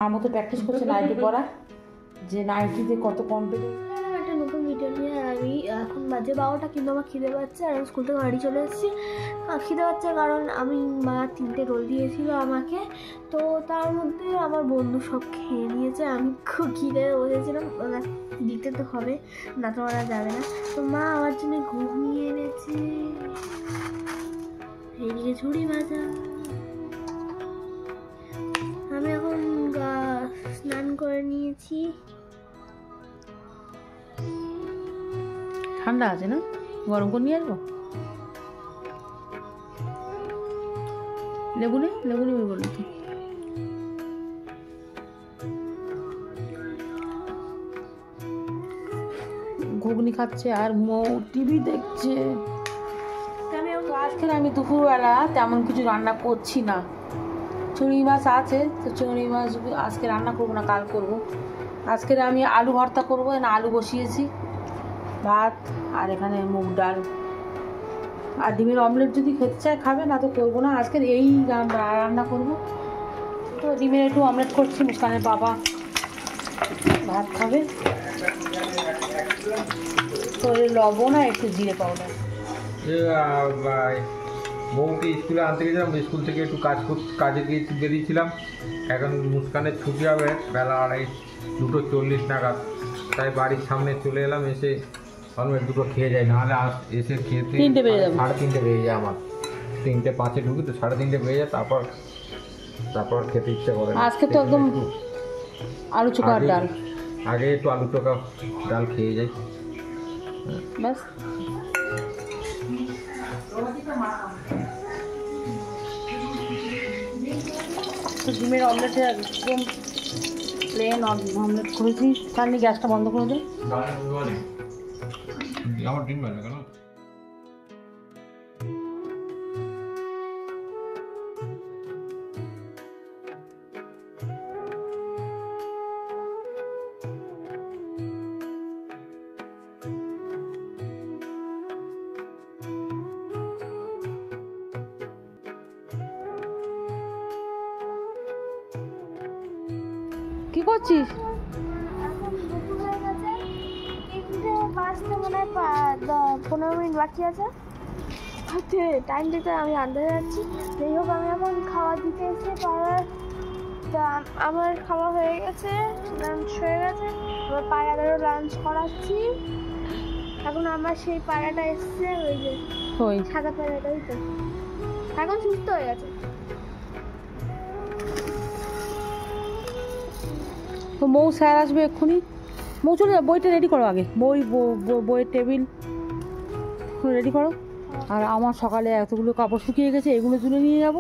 আমার মতো প্র্যাকটিস করছে নাইটি পরা, যে নাইটিতে কত কম্পিটিশন। একটা নতুন ভিডিও নিয়ে আমি এখন বাজে 12টা, কিন্তু আমার খিদে পাচ্ছে আর আমি স্কুল থেকে বাড়ি চলে এসেছি। খিদে পাচ্ছে কারণ আমি মা 3টে রোল দিয়েছিল আমাকে, তো তার মধ্যে আমার বন্ধু সব খেয়ে নিয়েছে। আমি খুব খিদে বসেছিলাম, দিতে তো হবে, না তো মারা যাবে না। তো মা আমার জন্য ঘুমিয়ে এনেছে, এইদিকে ঝুড়ি ভাজা। আমি এখন স্নান করে নিয়েছি। ঠান্ডা আছে না, গরম করে নিয়ে আসবো। লেবু নেবে বললি তো। ঘুগনি খাচ্ছে আর মৌ টিভি দেখছে। আজকে আমি দুপুরবেলা তেমন কিছু রান্না করছি না, চিংড়ি মাছ আছে তো চিংড়ি মাছ আজকে রান্না করবো না, কাল করব। আজকে আমি আলু ভর্তা করবো, না আলু বসিয়েছি, ভাত আর এখানে মুগ ডাল আর ডিমের অমলেট যদি খেতে চায় খাবে, না তো করবো না। আজকের এই রান্না করবো, তো ডিমের একটু অমলেট করছি, মুস্কানের বাবা ভাত খাবে। তো লবণ আর একটু জিরে পাউডার। বউকে স্কুলে আনতে গেছিলাম, স্কুল থেকে একটু কাজে বেরিয়েছিলাম। এখন মুস্কানের ছুটি হবে বেলা 2:40 নাগাদ, তাই বাড়ির সামনে চলে এলাম। এসে অনেক দুটো খেয়ে যায়, নাহলে এসে খেতে 3টে বেজে যাবে, 3:30 বেজে যায়। আমার 3:05 ঢুকি তো 3:30 বেজে যায়, তারপর খেতে ইচ্ছে করে। আজকে তো একদম আলু চোখা আর ডাল, আগে একটু আলু চোখা ডাল খেয়ে যাই ব্যাস। ডিমের অমলেটে একদম প্লেন অমলেট করেছি, তার নিয়ে গ্যাসটা বন্ধ করে দিই। আমার ডিম ভালো কেন? কি করছিস? এখন দুপুর হয়ে গেছে, 3:05 মনে হয় 15 মিনিট বাকি আছে। টাইম দেখতে আমি আনতে যাচ্ছি। যাই হোক, আমি এখন খাওয়া দিতে এসে আমার খাওয়া হয়ে গেছে, লাঞ্চ হয়ে গেছে। এবার পায়রাদেরও লাঞ্চ করাচ্ছি। এখন আমার সেই পায়রাটা এসছে, ওই যে সাদা পায়রাটাই তো এখন সুস্থ হয়ে গেছে। তো মৌ স্যার আসবে এক্ষুনি, মৌ চলে যাবে। বইটা রেডি করো আগে, বইয়ের টেবিল রেডি করো। আর আমার সকালে এতগুলো কাপড় শুকিয়ে গেছে, এগুলো তুলে নিয়ে যাব।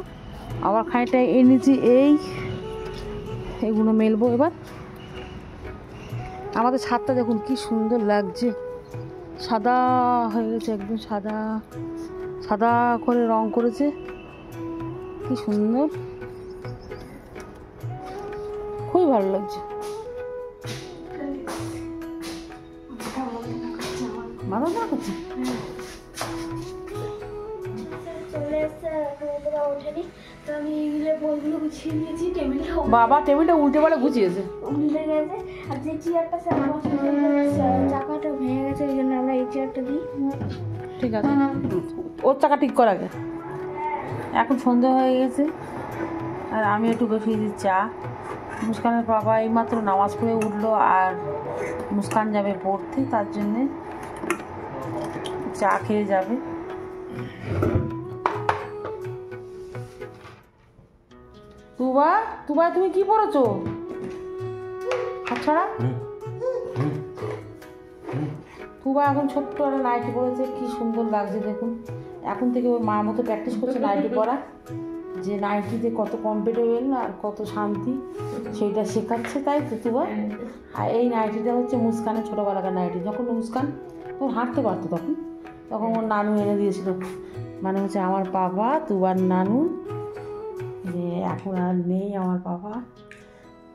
আবার খানিকটা এনেছি, এইগুলো মেলবো এবার। আমাদের ছাদটা দেখুন কি সুন্দর লাগছে, সাদা হয়ে গেছে, একদম সাদা সাদা করে রং করেছে, কি সুন্দর, খুবই ভালো লাগছে। ভালো না করছে চলে এসছে, ওঠেনি তো আমি এইগুলো বইগুলো গুছিয়ে নিয়েছি টেবিলে। বাবা টেবিলটা উল্টে পাল্টে গুছিয়েছে, উল্টে গেছে। আর যে চেয়ারটা চাকাটা ভেঙে গেছে, ওই জন্য আমরা এই চেয়ারটা দিই। ঠিক আছে, ওর চাকা ঠিক কর আগে। এখন সন্ধ্যা হয়ে গেছে আর আমি একটু বসিয়ে দিই চা। মুস্কানের বাবা এইমাত্র নামাজ পড়ে উঠলো আর মুস্কান যাবে পড়তে, তার জন্যে চা খেয়ে যাবে। তুবা তুমি কি পড়েছো? আচ্ছা, তুবা এখন ছোট্ট একটা নাইটি পরেছে, কি সুন্দর লাগছে দেখুন। এখন থেকে ওই মার মতো প্র্যাকটিস করছে নাইটি পরা, যে নাইটিতে কত কমফোর্টেবল আর কত শান্তি সেইটা শেখাচ্ছে, তাই তো তুবা। আর এই নাইটিটা হচ্ছে মুস্কানের ছোটোবেলাকার নাইটি, যখন মুস্কান তখন হাঁটতে পারতো, তখন ওর নানু এনে দিয়েছিল, মানে হচ্ছে আমার বাবা তুবার নানু, যে এখন আর নেই আমার বাবা,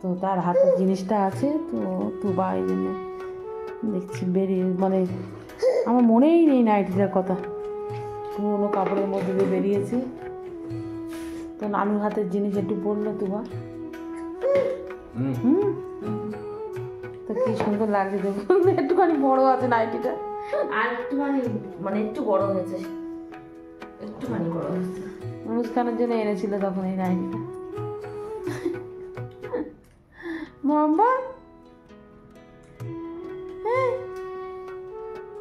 তো তার হাতের জিনিসটা আছে, তো তুবা এই জন্য দেখছি বেরিয়ে, মানে আমার মনেই নেই নাইটিটার কথা, পুরোনো কাপড়ের মধ্যে দিয়ে বেরিয়েছি। তো নানুর হাতের জিনিস একটু পড়লো তুবা, হুম, তো কি সুন্দর লাগছে দেখুন। একটুখানি বড় আছে নাইটিটা, আর একটুখানি মানে একটু বড় হয়েছে, একটুখানি বড় হয়েছে। মুস্কানের জন্য এনেছিল তখন এই নাইটিটা। মোহাম্মদ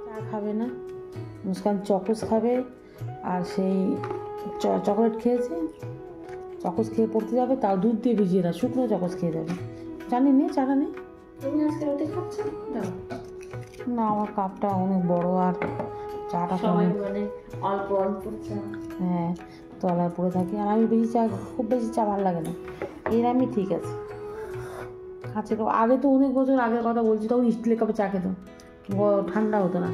চা খাবে না, মুস্কান চকোস খাবে, আর সেই চকলেট খেয়েছে, চকোস খেয়ে পড়তে যাবে, তাও দুধ দিয়ে ভিজিয়ে না, শুকনো চকোস খেয়ে যাবে। জানি নি চাটা নেই, তুমি আজকে রুটি খাচ্ছ? দাও। না আমার কাপটা অনেক বড়, আর চাটা সবাই অনেক, মানে অল্প অল্প চা। হ্যাঁ তলায় পড়ে থাকি, আর আমি বেশি চা, খুব বেশি চা ভালো লাগে না, এর আমি ঠিক আছে। কাছে আগে তো অনেক বছর আগের কথা বলছি, তখন স্টিলের কাপে চা খেতাম, ঠান্ডা হতো না।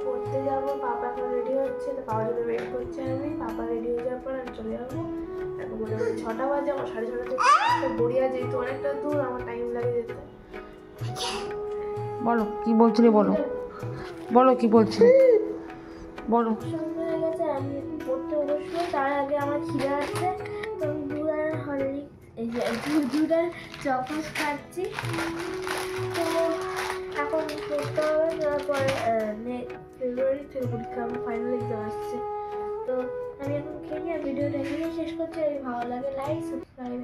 পড়তে যাবো, পাপা এখন রেডি হচ্ছে, তো পাপার জন্য ওয়েট করছি আমি। পাপা রেডি হয়ে যাওয়ার পর আমি চলে যাবো। এখন মোটামুটি 6টা বাজে, আমার 6:30 থেকে গড়িয়া যেহেতু অনেকটা দূর, আমার টাইম লাগে যেতে। বলো কি বলছিলে, বলো বলো কি বলছিলে, বলো। সন্ধ্যা হয়ে গেছে, আমি এখন পড়তে বসবো। তার আগে আমার খিদে আছে, তো আমি দুধ আর হরলিক্স, এই যে দুধ আর চকোস খাচ্ছি। তো এখন পড়তে হবে, তারপরে ফেব্রুয়ারি থেকে পরীক্ষা, আমার ফাইনাল এক্সাম আসছে। তো আমি এখন খেয়ে নিয়ে ভিডিওটা এখানেই শেষ করছি। যদি ভালো লাগে লাইক, সাবস্ক্রাইব।